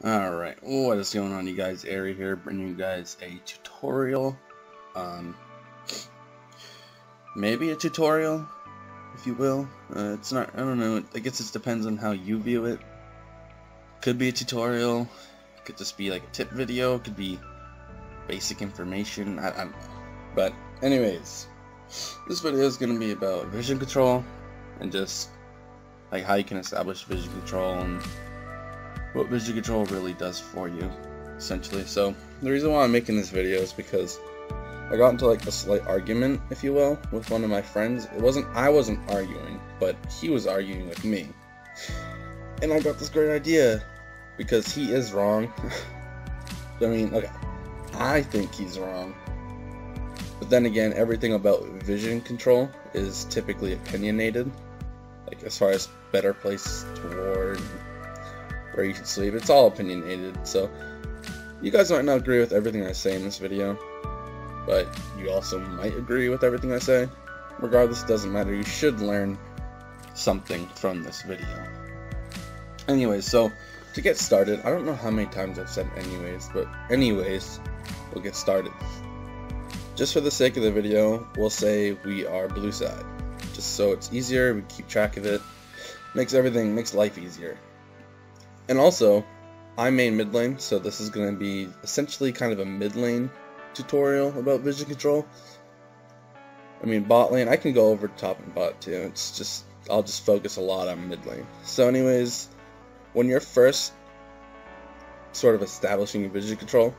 Alright, what is going on, you guys? Airy here, bringing you guys a tutorial. Maybe a tutorial, if you will. It's not, I don't know, I guess it depends on how you view it. Could be a tutorial, could just be like a tip video, could be basic information, I don't know. But anyways, this video is going to be about vision control, and just like how you can establish vision control, and what vision control really does for you, essentially. So the reason why I'm making this video is because I got into like a slight argument, if you will, with one of my friends. I wasn't arguing, but he was arguing with me. And I got this great idea, because he is wrong. I mean, okay, I think he's wrong. But then again, everything about vision control is typically opinionated. Like as far as better place to ward, where you should sleep, it's all opinionated. So you guys might not agree with everything I say in this video, but you also might agree with everything I say. Regardless, it doesn't matter. You should learn something from this video. Anyways, so to get started, I don't know how many times I've said anyways, but anyways, we'll get started. Just for the sake of the video, we'll say we are blue side, just so it's easier, we keep track of it, makes life easier. And also, I main mid lane, so this is going to be essentially kind of a mid lane tutorial about vision control. I mean, bot lane, I can go over top and bot too. It's just, I'll just focus a lot on mid lane. So anyways, when you're first sort of establishing your vision control,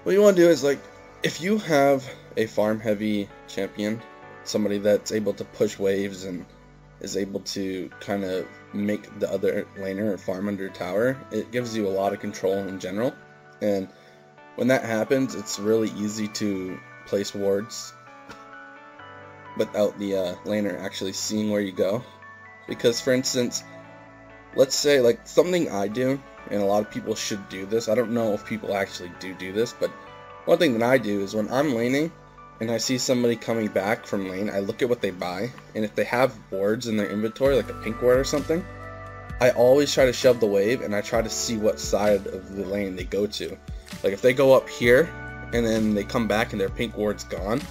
what you want to do is, like, if you have a farm heavy champion, somebody that's able to push waves and is able to kind of make the other laner farm under tower, it gives you a lot of control in general. And when that happens, it's really easy to place wards without the laner actually seeing where you go. Because, for instance, let's say, like, something I do, and a lot of people should do this, I don't know if people actually do this, but one thing that I do is when I'm laning and I see somebody coming back from lane, I look at what they buy, and if they have wards in their inventory, like a pink ward or something, I always try to shove the wave, and I try to see what side of the lane they go to. Like, if they go up here and then they come back and their pink ward's gone,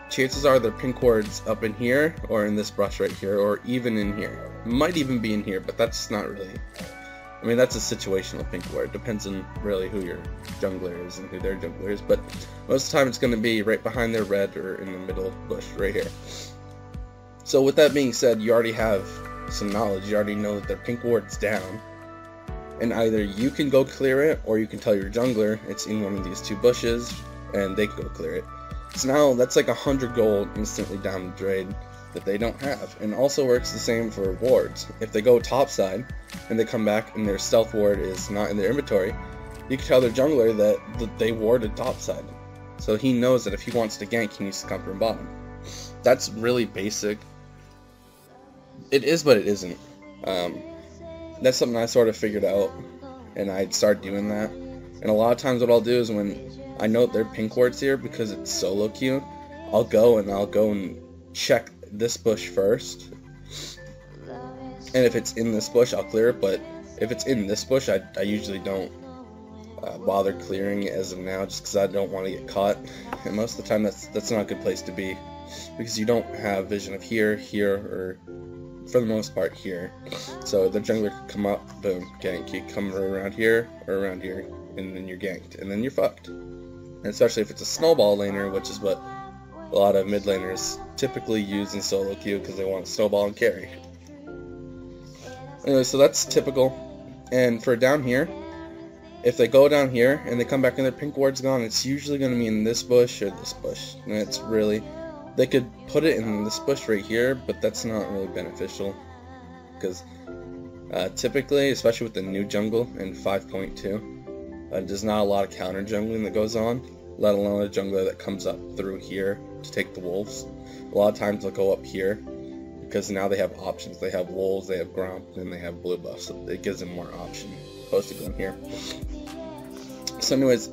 chances are their pink ward's up in here or in this brush right here, or even in here. Might even be in here, but that's not really, I mean, that's a situational pink ward. Depends on really who your jungler is and who their jungler is, but most of the time it's going to be right behind their red or in the middle bush right here. So with that being said, you already have some knowledge. You already know that their pink ward's down, and either you can go clear it, or you can tell your jungler it's in one of these two bushes and they can go clear it. So now that's like 100 gold instantly down the drain that they don't have. And also works the same for wards. If they go topside and they come back and their stealth ward is not in their inventory, you can tell their jungler that they warded topside. So he knows that if he wants to gank, he needs to come from bottom. That's really basic. It is, but it isn't. That's something I sort of figured out, and I'd start doing that. And a lot of times what I'll do is when I know their pink ward's here, because it's solo queue, I'll go and check this bush first, and if it's in this bush, I'll clear it. But if it's in this bush, I usually don't bother clearing it as of now, just because I don't want to get caught. And most of the time that's not a good place to be, because you don't have vision of here, or for the most part here. So the jungler can come up, boom, gank. You come around here or around here, and then you're ganked, and then you're fucked. And especially if it's a snowball laner, which is what a lot of mid laners typically use in solo queue, because they want to snowball and carry. Anyway, so that's typical. And for down here, if they go down here and they come back and their pink ward's gone, it's usually going to be in this bush or this bush. And it's really, they could put it in this bush right here, but that's not really beneficial, because typically, especially with the new jungle in 5.2, there's not a lot of counter jungling that goes on, let alone a jungler that comes up through here to take the wolves. A lot of times they'll go up here, because now they have options. They have wolves, they have gromp, and they have blue buff, so it gives them more option opposed to going here. So anyways,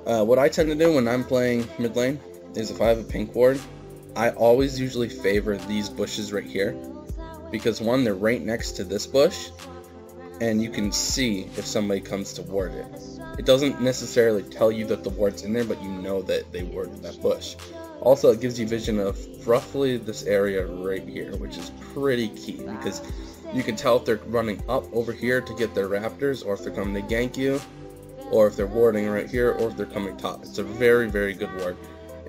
what I tend to do when I'm playing mid lane is, if I have a pink ward, I always usually favor these bushes right here, because one, they're right next to this bush, and you can see if somebody comes to ward it. It doesn't necessarily tell you that the ward's in there, but you know that they warded that bush. Also, it gives you vision of roughly this area right here, which is pretty key, because you can tell if they're running up over here to get their raptors, or if they're coming to gank you, or if they're warding right here, or if they're coming top. It's a very, very good ward,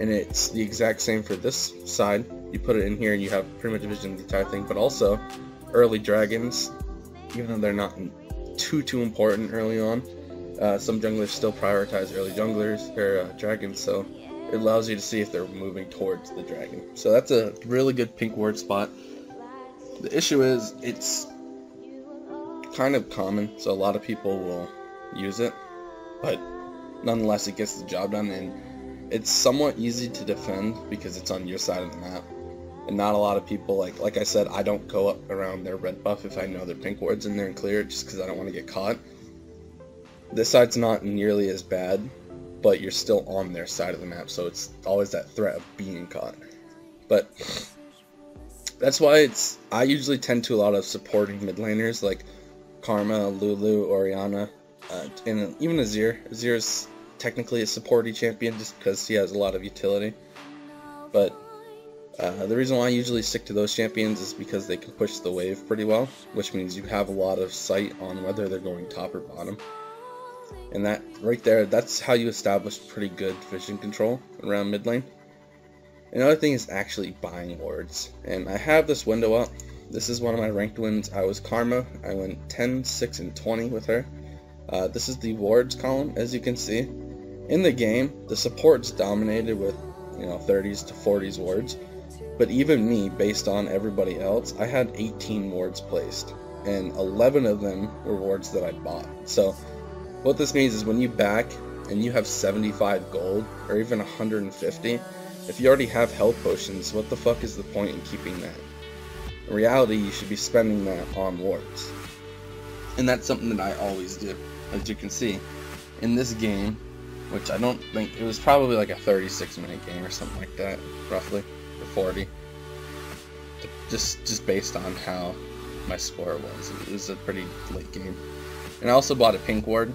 and it's the exact same for this side. You put it in here and you have pretty much vision of the entire thing, but also early dragons, even though they're not too important early on, some junglers still prioritize early junglers or dragons, so it allows you to see if they're moving towards the dragon. So that's a really good pink ward spot. The issue is it's kind of common, so a lot of people will use it, but nonetheless it gets the job done, and it's somewhat easy to defend because it's on your side of the map. And not a lot of people, like I said, I don't go up around their red buff if I know their pink ward's in there and clear it, just because I don't want to get caught. This side's not nearly as bad, but you're still on their side of the map, so it's always that threat of being caught. But that's why I usually tend to a lot of supporting mid laners like Karma, Lulu, Orianna, and even Azir. Azir's technically a supporty champion just because he has a lot of utility. But the reason why I usually stick to those champions is because they can push the wave pretty well, which means you have a lot of sight on whether they're going top or bottom. And that right there, that's how you establish pretty good vision control around mid lane. Another thing is actually buying wards, and I have this window up. This is one of my ranked wins. I was Karma. I went 10, 6, and 20 with her. This is the wards column, as you can see. In the game, the support's dominated with 30s to 40s wards. But even me, based on everybody else, I had 18 wards placed, and 11 of them were wards that I bought. So what this means is when you back and you have 75 gold, or even 150, if you already have health potions, what the fuck is the point in keeping that? In reality, you should be spending that on wards. And that's something that I always do. As you can see, in this game, which I don't think, it was probably like a 36-minute game or something like that, roughly. 40, just based on how my score was. It was a pretty late game. And I also bought a pink ward.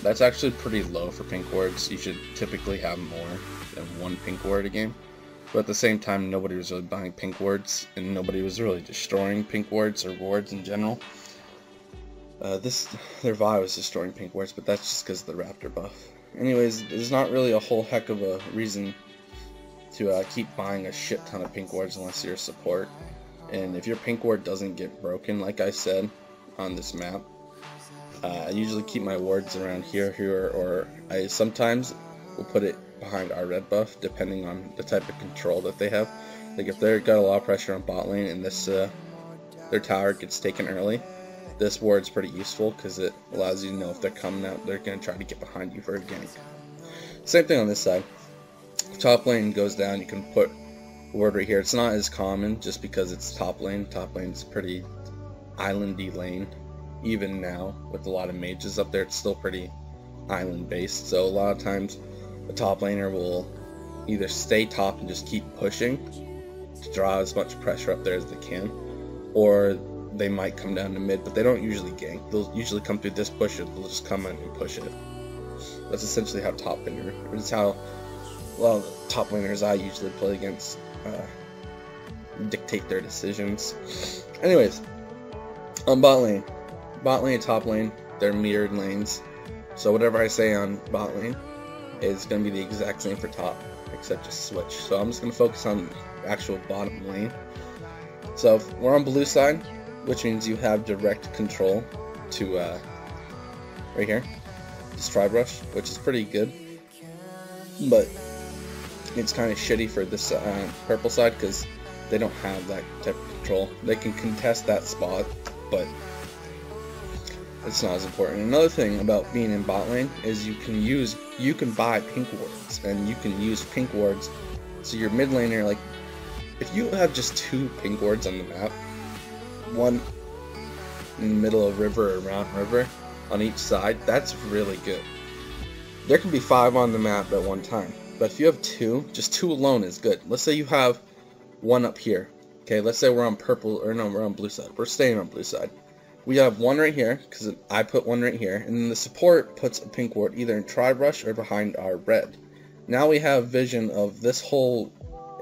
That's actually pretty low for pink wards. You should typically have more than one pink ward a game. But at the same time, nobody was really buying pink wards, and nobody was really destroying pink wards or wards in general. Their Vi was destroying pink wards, but that's just because of the raptor buff. Anyways, there's not really a whole heck of a reason to keep buying a shit ton of pink wards unless you're a support. And if your pink ward doesn't get broken, like I said on this map, I usually keep my wards around here, or I sometimes will put it behind our red buff, depending on the type of control that they have. Like if they've got a lot of pressure on bot lane and this their tower gets taken early, this ward's pretty useful because it allows you to know if they're coming out, they're going to try to get behind you for a gank. Same thing on this side. Top lane goes down, you can put ward right here. It's not as common just because it's top lane. Top lane's pretty islandy lane. Even now, with a lot of mages up there, it's still pretty island based. So a lot of times, the top laner will either stay top and just keep pushing to draw as much pressure up there as they can, or they might come down to mid, but they don't usually gank. They'll usually come through this push, and they'll just come in and push it. That's essentially how top laner. It's how a lot of the top laners I usually play against dictate their decisions. Anyways, on bot lane and top lane, they're mirrored lanes. So whatever I say on bot lane is going to be the exact same for top, except just switch. So I'm just going to focus on actual bottom lane. So if we're on blue side, which means you have direct control to right here, this Tri-Brush, which is pretty good. But it's kind of shitty for this purple side because they don't have that type of control. They can contest that spot, but it's not as important. Another thing about being in bot lane is you can buy pink wards, and you can use pink wards. So your mid laner, like if you have just 2 pink wards on the map, one in the middle of river or around river on each side, that's really good. There can be 5 on the map at one time, but if you have 2, just 2 alone is good. Let's say you have 1 up here. Okay, let's say we're on purple, or no, we're on blue side. We're staying on blue side. We have one right here, because I put one right here, and then the support puts a pink ward either in tri-brush or behind our red. Now we have vision of this whole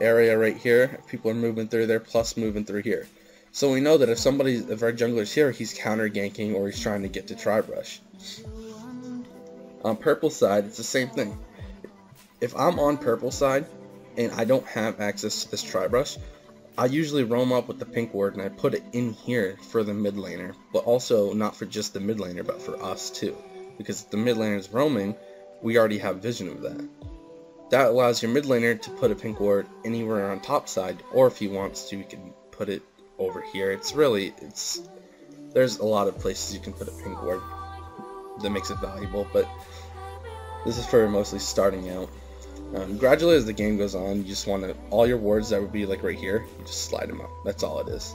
area right here. People are moving through there, plus moving through here. So we know that if our jungler's here, he's counter ganking or he's trying to get to tri-brush. On purple side, it's the same thing. If I'm on purple side and I don't have access to this tri-brush, I usually roam up with the pink ward and I put it in here for the mid laner, but also not for just the mid laner, but for us too. Because if the mid laner is roaming, we already have vision of that. That allows your mid laner to put a pink ward anywhere on top side, or if he wants to, he can put it over here. There's a lot of places you can put a pink ward that makes it valuable, but this is for mostly starting out. Gradually as the game goes on, you just want to, all your wards that would be like right here, you just slide them up. That's all it is.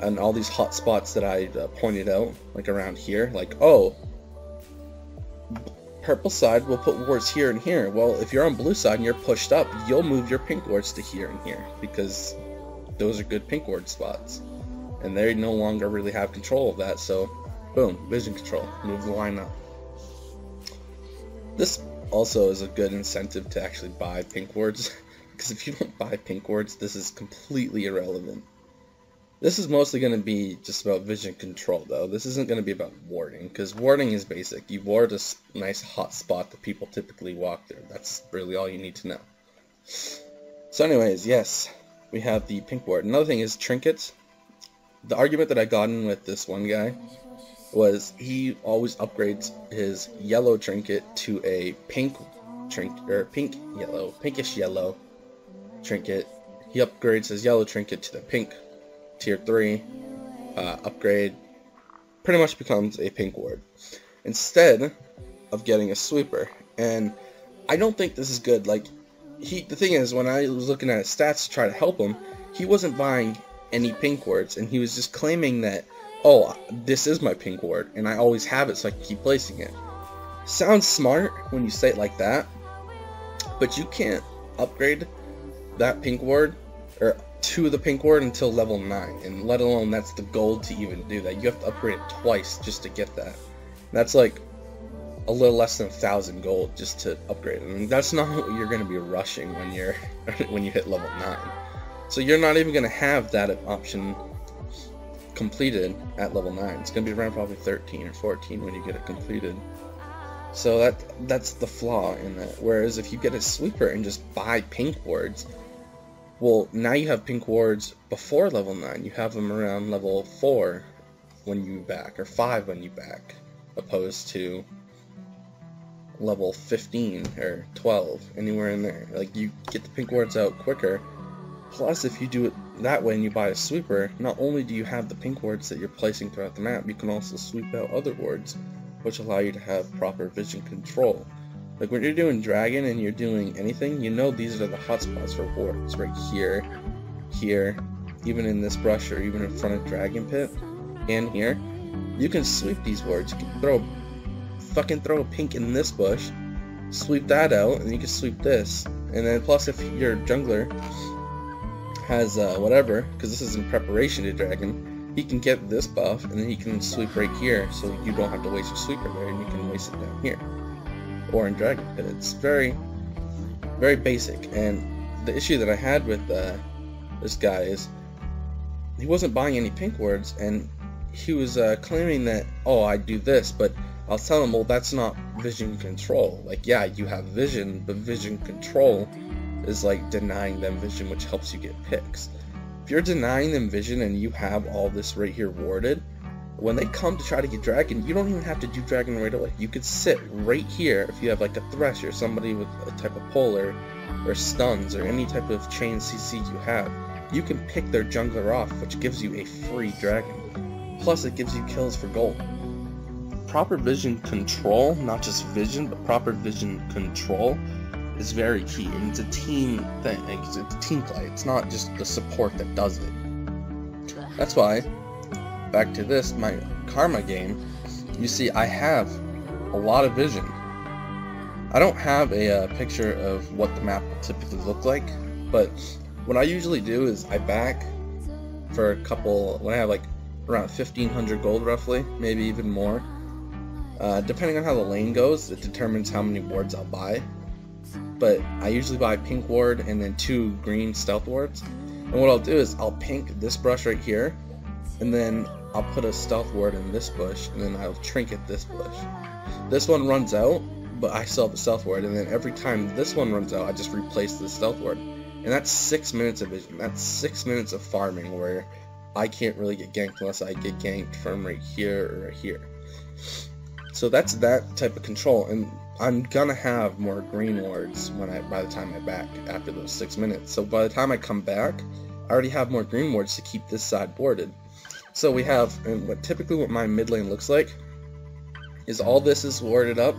And all these hot spots that I pointed out, like around here, like, oh, purple side will put wards here and here. Well, if you're on blue side and you're pushed up, you'll move your pink wards to here and here, because those are good pink ward spots. And they no longer really have control of that, so boom, vision control, move the line up. This also is a good incentive to actually buy pink wards, because if you don't buy pink wards, this is completely irrelevant. This is mostly going to be just about vision control though. This isn't going to be about warding, because warding is basic. You ward a nice hot spot that people typically walk through. That's really all you need to know. So anyways, yes, we have the pink ward. Another thing is trinkets. The argument that I got in with this one guy was he always upgrades his yellow trinket to a pink trinket, or pinkish yellow trinket. He upgrades his yellow trinket to the pink tier 3 upgrade, pretty much becomes a pink ward instead of getting a sweeper. And I don't think this is good. Like, the thing is, when I was looking at his stats to try to help him, he wasn't buying any pink wards, and he was just claiming that, oh, this is my pink ward, and I always have it, so I can keep placing it. Sounds smart when you say it like that, but you can't upgrade that pink ward, or to the pink ward, until level 9, and let alone that's the gold to even do that. You have to upgrade it twice just to get that. That's like a little less than 1,000 gold just to upgrade it, and that's not what you're going to be rushing when you hit level 9. So you're not even going to have that option completed at level 9. It's going to be around probably 13 or 14 when you get it completed. So that's the flaw in that. Whereas if you get a sweeper and just buy pink wards, well, now you have pink wards before level 9. You have them around level 4 when you back, or 5 when you back, opposed to level 15 or 12, anywhere in there. Like, you get the pink wards out quicker. Plus, if you do it that way and you buy a sweeper, not only do you have the pink wards that you're placing throughout the map, you can also sweep out other wards, which allow you to have proper vision control. Like, when you're doing dragon and you're doing anything, you know these are the hotspots for wards. Right here, here, even in this brush, or even in front of dragon pit, and here. You can sweep these wards. You can throw a pink in this bush, sweep that out, and you can sweep this. And then plus, if your jungler has whatever, because this is in preparation to dragon, he can get this buff, and then he can sweep right here, so you don't have to waste your sweeper there, and you can waste it down here, or in dragon pit. It's very, very basic. And the issue that I had with this guy is he wasn't buying any pink wards, and he was claiming that, oh, I do this, but I'll tell him, well, that's not vision control. Like, yeah, you have vision, but vision control is like denying them vision, which helps you get picks. If you're denying them vision and you have all this right here warded, when they come to try to get dragon, you don't even have to do dragon right away. You could sit right here if you have like a thresh or somebody with a type of polar or stuns or any type of chain CC you have. You can pick their jungler off, which gives you a free dragon. Plus, it gives you kills for gold. Proper vision control, not just vision, but proper vision control is very key, and it's a team thing. It's a team play. It's not just the support that does it. That's why, back to this, my Karma game, you see I have a lot of vision. I don't have a picture of what the map will typically look like, but what I usually do is I back for a couple, when I have like around 1500 gold roughly, maybe even more. Depending on how the lane goes, it determines how many wards I'll buy. But I usually buy pink ward and then 2 green stealth wards. And what I'll do is I'll pink this brush right here, and then I'll put a stealth ward in this bush, and then I'll trinket this bush. This one runs out, but I still have a stealth ward, and then every time this one runs out, I just replace the stealth ward. And that's 6 minutes of vision. That's 6 minutes of farming where I can't really get ganked unless I get ganked from right here or right here. So that's that type of control, and I'm gonna have more green wards by the time I back after those 6 minutes. So by the time I come back, I already have more green wards to keep this side warded. So we have, and what my mid lane looks like is all this is warded up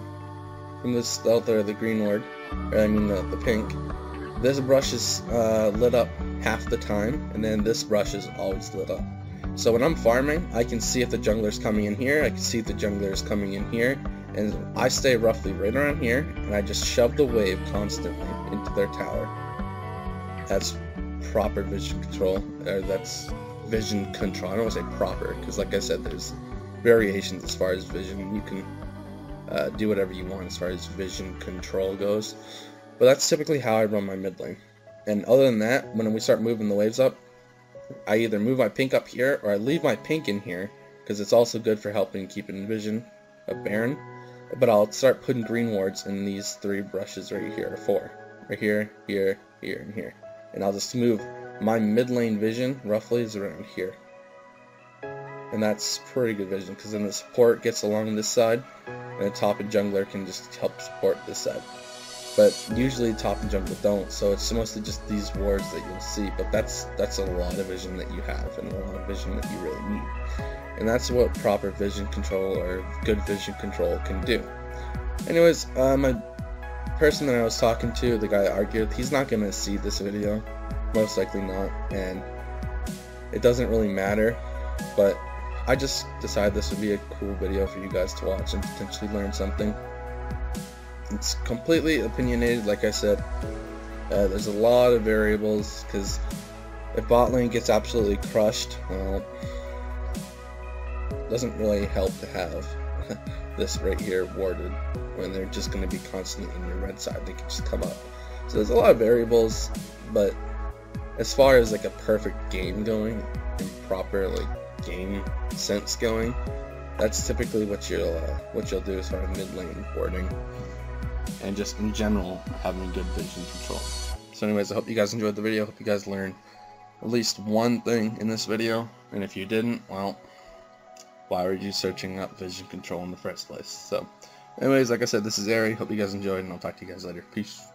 from the stealth or the green ward, or I mean the pink. This brush is lit up half the time, and then this brush is always lit up. So when I'm farming, I can see if the jungler's coming in here, I can see if the jungler is coming in here, and I stay roughly right around here, and I just shove the wave constantly into their tower. That's proper vision control, or that's vision control. I don't want to say proper, because like I said, there's variations as far as vision. You can do whatever you want as far as vision control goes. But that's typically how I run my mid lane. And other than that, when we start moving the waves up, I either move my pink up here, or I leave my pink in here, because it's also good for helping keep in vision of Baron. But I'll start putting green wards in these 3 brushes right here, or 4. Right here, here, here, and here. And I'll just move my mid lane vision, roughly, is around here. And that's pretty good vision, because then the support gets along this side, and the top and jungler can just help support this side. But usually top and jungler don't, so it's mostly just these wards that you'll see, but that's a lot of vision that you have, and a lot of vision that you really need. And that's what proper vision control, or good vision control, can do. Anyways, my person that I was talking to, the guy I argued with, he's not going to see this video, most likely not, and it doesn't really matter, but I just decided this would be a cool video for you guys to watch and potentially learn something. It's completely opinionated, like I said. There's a lot of variables, because if bot lane gets absolutely crushed, well, it doesn't really help to have this right here warded when they're just going to be constantly in your red side. They can just come up. So there's a lot of variables, but as far as like a perfect game going and proper like game sense going, that's typically what you'll do as far as mid lane warding. And just in general, having good vision control. So anyways, I hope you guys enjoyed the video. I hope you guys learned at least one thing in this video. And if you didn't, well, why were you searching up vision control in the first place? So anyways, like I said, this is Airy. Hope you guys enjoyed, and I'll talk to you guys later. Peace.